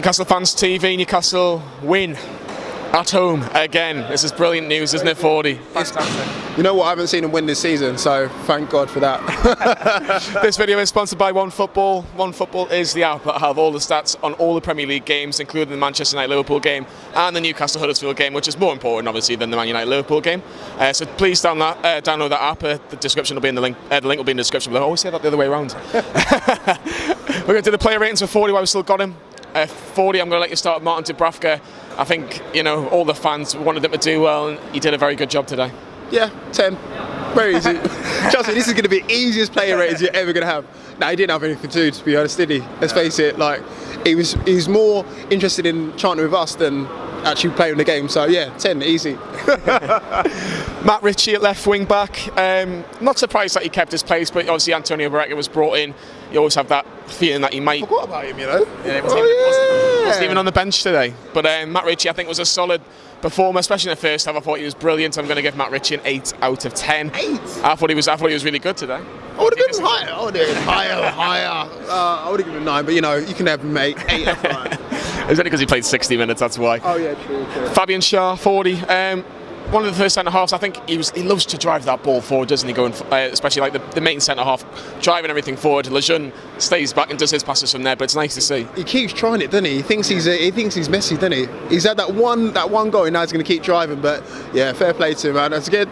Newcastle Fans TV, Newcastle win at home again. This is brilliant news, isn't it, 40? Fantastic. You know what, I haven't seen them win this season, so thank God for that. This video is sponsored by OneFootball. OneFootball is the app that have all the stats on all the Premier League games, including the Manchester United-Liverpool game and the Newcastle-Huddersfield game, which is more important, obviously, than the Man United-Liverpool game. So please download that app. The description will be in the link. The link will be in the description, but I always say that the other way around. We're going to do the player ratings for 40 while we've still got him. 40, I'm going to let you start with Martin Dubravka. I think, all the fans wanted him to do well, and he did a very good job today. Yeah, 10. Very easy. Trust me, this is going to be the easiest player ratings you're ever going to have. Nah, he didn't have anything to do, to be honest, did he? Let's face it, he was more interested in chanting with us than actually playing the game. So yeah, 10, easy. Matt Ritchie at left wing back. Not surprised that he kept his place, but obviously Antonio Barreca was brought in. You always have that feeling that he might. Forgot about him, Yeah, wasn't even on the bench today. But Matt Ritchie, I think, was a solid performer, especially in the first half. I thought he was brilliant. I'm going to give Matt Ritchie an 8 out of 10. 8. I thought he was really good today. I would have given him higher. I would have given him higher. I would have given him 9, but you can have him 8 out of 9. It's only because he played 60 minutes, that's why. Oh yeah, true. Fabian Schär, 40. One of the first centre-halves, I think he loves to drive that ball forward, doesn't he? Going, especially like the main centre-half, driving everything forward. Lejeune stays back and does his passes from there, but it's nice to see. He keeps trying it, doesn't he? He thinks he's Messi, doesn't he? He's had that one goal, and now he's going to keep driving. But yeah, fair play to him, man. That's good.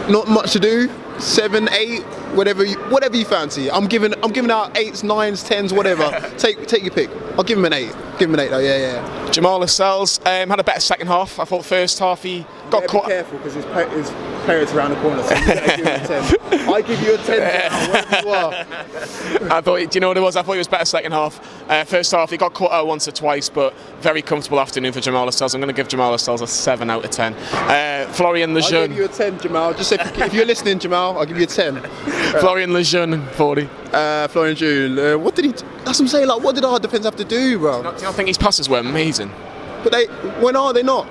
Not much to do. 7, 8, whatever you fancy. I'm giving out 8s, 9s, 10s, whatever. Take your pick. I'll give him an 8. Give him an 8 though. Yeah. Jamaal Lascelles had a better second half. I thought first half he got caught. Be careful because his player's around the corner. So you gotta give him a 10. I give you a 10 now, wherever you are. I thought, do you know what it was? I thought he was better second half. First half he got caught out once or twice, but very comfortable afternoon for Jamaal Lascelles. I'm going to give Jamaal Lascelles a 7 out of 10. Florian Lejeune. I'll give you a 10, Jamaal. Just if you're listening, Jamaal, I'll give you a 10. Florian Lejeune, 40. Florian Lejeune. What did he? That's what I'm saying. What did our defence have to do, bro? Do you not think his passes were amazing? But when are they not?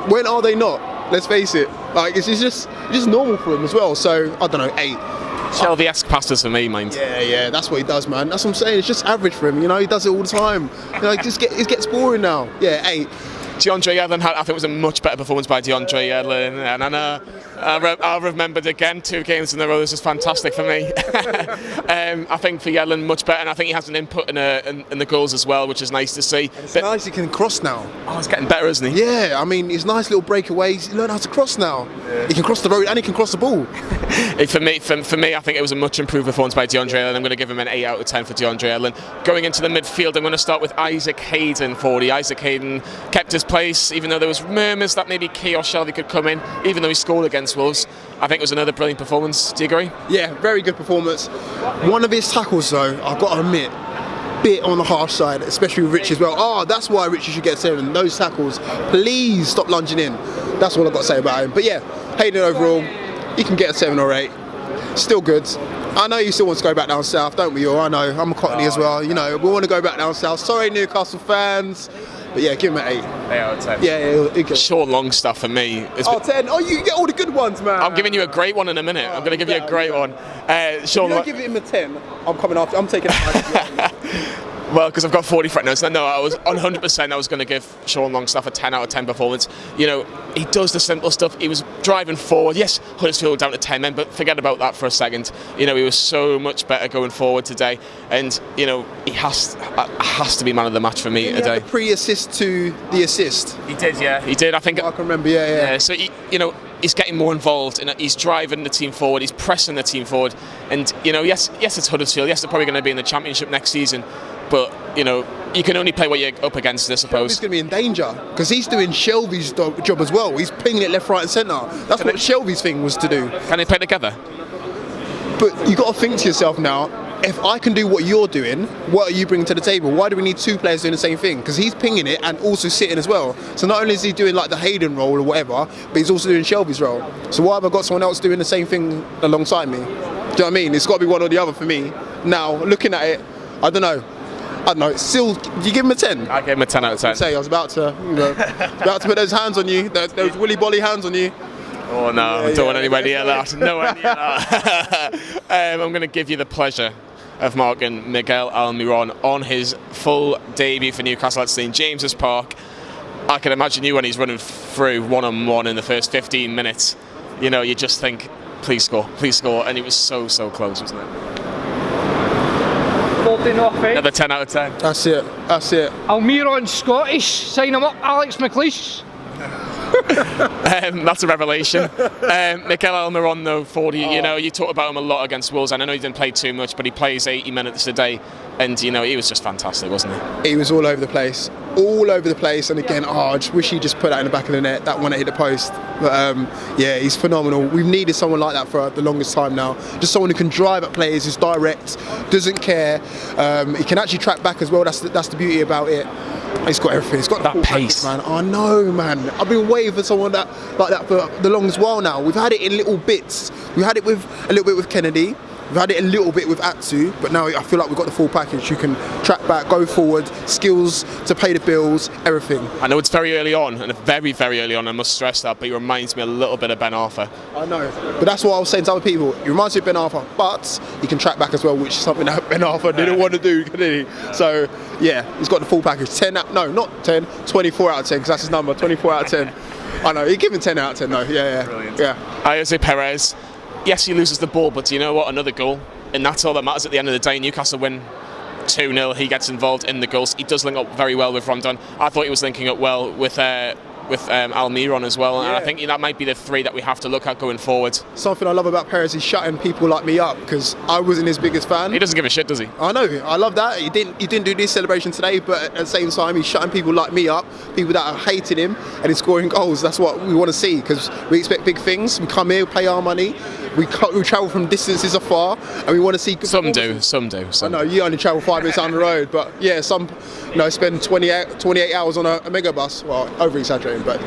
When are they not? Let's face it. It's just normal for him as well. So I don't know, 8. Shelvey-esque passes for me, mind. Yeah, that's what he does, man. That's what I'm saying. It's just average for him. He does it all the time. It gets boring now. Yeah, 8. DeAndre Yedlin I think it was a much better performance by DeAndre Yedlin, and I remembered again 2 games in a row. This is fantastic for me. I think for Yedlin much better, and I think he has an input in the goals as well, which is nice to see. It's nice he can cross now. Oh, he's getting better, isn't he? Yeah, I mean, his nice little breakaways. He learned how to cross now. Yeah. He can cross the road and he can cross the ball. For me, I think it was a much improved performance by DeAndre Yedlin. I'm going to give him an 8 out of 10 for DeAndre Yedlin. Going into the midfield, I'm going to start with Isaac Hayden, 40. Isaac Hayden kept his place, even though there was murmurs that maybe Key or Shelvey could come in, even though he scored against Wolves. I think it was another brilliant performance. Do you agree? Yeah, very good performance. One of his tackles, though, I've got to admit, bit on the harsh side, especially with Ritchie as well. Oh, that's why Ritchie should get 7. Those tackles, please stop lunging in. That's all I've got to say about him. But yeah, Hayden overall, he can get a 7 or 8. Still good. I know you still want to go back down south, don't we all? I know, I'm a Cockney as well. We want to go back down south. Sorry, Newcastle fans. But yeah, give him an 8. 8 out of 10. Yeah. Short Longstaff for me. 10. Oh, you get all the good ones, man. I'm giving you a great one in a minute. I'm going to give you a great one. If you don't give him a 10, I'm coming after. I'm taking it. Well, because I've got 40 front notes. No, I was 100%. I was going to give Sean Longstaff a 10 out of 10 performance. He does the simple stuff. He was driving forward. Yes, Huddersfield down to 10 men, but forget about that for a second. He was so much better going forward today, and he has to be man of the match for me today. The pre-assist to the assist. He did, yeah. He did. I think. I can remember. Yeah. So he's getting more involved, and he's driving the team forward. He's pressing the team forward, and yes, it's Huddersfield. Yes, they're probably going to be in the Championship next season. But, you can only play what you're up against, I suppose. Shelvey's going to be in danger, because he's doing Shelvey's job as well. He's pinging it left, right and centre. That's what Shelvey's thing was to do. Can they play together? But you've got to think to yourself now, if I can do what you're doing, what are you bringing to the table? Why do we need 2 players doing the same thing? Because he's pinging it and also sitting as well. So not only is he doing the Hayden role or whatever, but he's also doing Shelvey's role. So why have I got someone else doing the same thing alongside me? Do you know what I mean? It's got to be one or the other for me. Now, looking at it, I don't know. Still, do you give him a 10? I gave him a 10 out of 10. I was about to put those hands on you, those willy bolly hands on you. Oh no, don't want anywhere near that. Nowhere near that. I'm going to give you the pleasure of marking Miguel Almiron on his full debut for Newcastle at St James's Park. I can imagine you when he's running through one-on-one in the first 15 minutes. You know, you just think, please score, and it was so close, wasn't it? Another 10 out of 10. That's it. Almiron Scottish, sign him up, Alex McLeish. That's a revelation. Mikel Almiron, though, 40. You know, you talk about him a lot against Wolves, and I know he didn't play too much, but he plays 80 minutes a day, and you know he was just fantastic, wasn't he? He was all over the place, and again, I just wish he just put that in the back of the net. That one that hit the post. But yeah, he's phenomenal. We've needed someone like that for the longest time now. Just someone who can drive at players, who's direct, doesn't care. He can actually track back as well. That's the beauty about it. He's got everything. He's got that pace, man. I know, man. I've been waiting for someone like that for the longest while now. We've had it in little bits. We had it with a little bit with Kennedy. We've had it a little bit with Atsu, but now I feel like we've got the full package. You can track back, go forward, skills to pay the bills, everything. I know it's very early on, and very early on, I must stress that, but he reminds me a little bit of Ben Arthur. I know, but that's what I was saying to other people. He reminds me of Ben Arthur, but he can track back as well, which is something that Ben Arthur didn't want to do, did he? So, yeah, he's got the full package. 24 out of 10, because that's his number, 24 out of 10. I know, he'd give him 10 out of 10 though, yeah. Brilliant. Yeah. Jose Perez. Yes, he loses the ball, but do you know what? Another goal. And that's all that matters at the end of the day. Newcastle win 2-0. He gets involved in the goals. He does link up very well with Rondon. I thought he was linking up well with Almiron as well. And I think that might be the three that we have to look at going forward. Something I love about Perez is shutting people like me up, because I wasn't his biggest fan. He doesn't give a shit, does he? I know. I love that. He didn't do this celebration today, but at the same time, he's shutting people like me up, people that are hating him, and he's scoring goals. That's what we want to see, because we expect big things. We come here, we pay our money. We travel from distances afar, and we want to see good Some do. I know, you only travel 5 minutes down the road, but yeah, some spend 28 hours on a mega bus. Well, over-exaggerating, but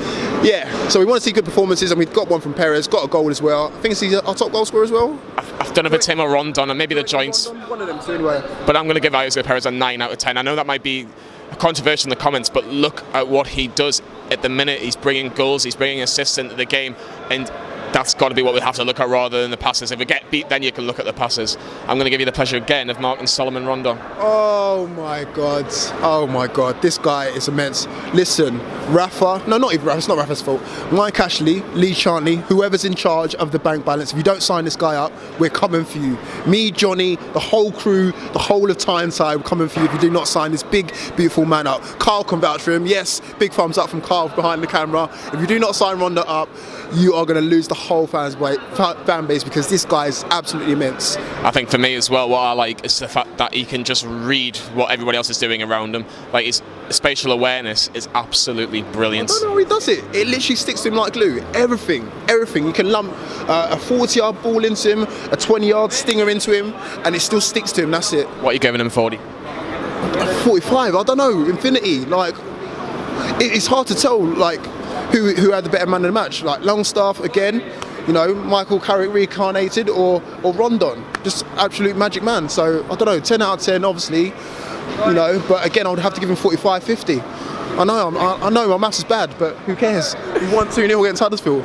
yeah. So we want to see good performances, and we've got one from Perez, got a goal as well. I think he's our top goal scorer as well. I've done a bit Tim or Rondon, and maybe the joints. One of them two anyway. But I'm going to give Jose Perez a 9 out of 10. I know that might be controversial in the comments, but look at what he does at the minute. He's bringing goals, he's bringing assists into the game, and that's got to be what we have to look at rather than the passes. If we get beat, then you can look at the passes. I'm going to give you the pleasure again of marking Solomon Rondon. Oh my God, this guy is immense. Listen, Rafa, no, not even Rafa, it's not Rafa's fault. Mike Ashley, Lee Chantley, whoever's in charge of the bank balance, if you don't sign this guy up, we're coming for you. Me, Johnny, the whole crew, the whole of Tyneside, we're coming for you if you do not sign this big, beautiful man up. Carl can vouch for him. Yes, big thumbs up from Carl behind the camera. If you do not sign Rondon up, you are going to lose the whole fan base, because this guy is absolutely immense. I think for me as well, what I like is the fact that he can just read what everybody else is doing around him. Like, his spatial awareness is absolutely brilliant. I don't know how he does it. It literally sticks to him like glue. Everything. You can lump a 40-yard ball into him, a 20-yard stinger into him, and it still sticks to him. That's it. What are you giving him, 40? 45. I don't know. Infinity. Like, it's hard to tell. Like, who had the better man of the match? Like Longstaff again, Michael Carrick reincarnated, or Rondon, just absolute magic man. So I don't know, 10 out of 10 obviously, but again I would have to give him 45, 50. I know my maths is bad, but who cares? We won 2-0 against Huddersfield.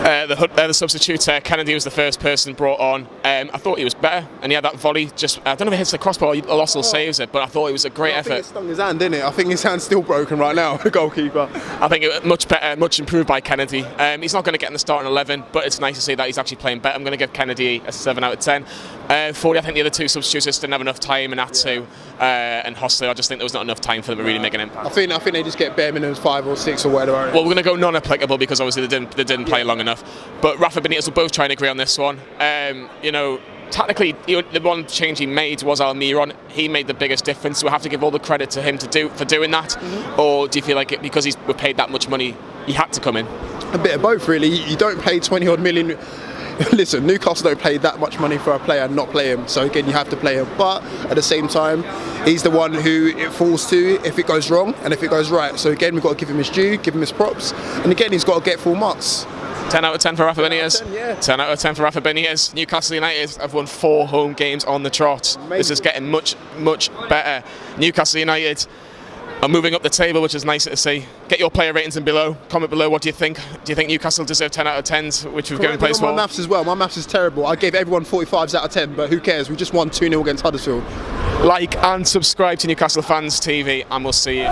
The substitute, Kennedy was the first person brought on. I thought he was better, and he had that volley. I don't know if it hits the crossbar or Lascelles saves it, but I thought it was a great effort. I think it stung his hand, didn't it? I think his hand's still broken right now, the goalkeeper. I think it was much better, much improved by Kennedy. He's not going to get in the starting 11, but it's nice to see that he's actually playing better. I'm going to give Kennedy a 7 out of 10. 40, I think the other two substitutes just didn't have enough time, and Atsu and Hosler, I just think there was not enough time for them to really make an impact. I think they just get bare minimums 5 or 6 or whatever. Well, we're going to go non-applicable because obviously they didn't play long enough. But Rafa Benitez will both try and agree on this one. Tactically, the one change he made was Almiron. He made the biggest difference. So we have to give all the credit to him for doing that. Mm-hmm. Or do you feel like because we're paid that much money, he had to come in? A bit of both, really. You don't pay 20-odd million. Listen, Newcastle don't pay that much money for a player and not play him. So again, you have to play him. But at the same time, he's the one who it falls to if it goes wrong and if it goes right. So again, we've got to give him his due, give him his props. And again, he's got to get full marks. 10 out of 10 for Rafa Benitez. 10, yeah. 10 out of 10 for Rafa Benitez. Newcastle United have won 4 home games on the trot. Amazing. This is getting much, much better. Newcastle United, are moving up the table, which is nice to see. Get your player ratings in below. Comment below, what do you think? Do you think Newcastle deserve 10 out of 10s, which we've given place for? My maths as well. My maths is terrible. I gave everyone 45s out of 10, but who cares? We just won 2-0 against Huddersfield. Like and subscribe to Newcastle Fans TV, and we'll see you.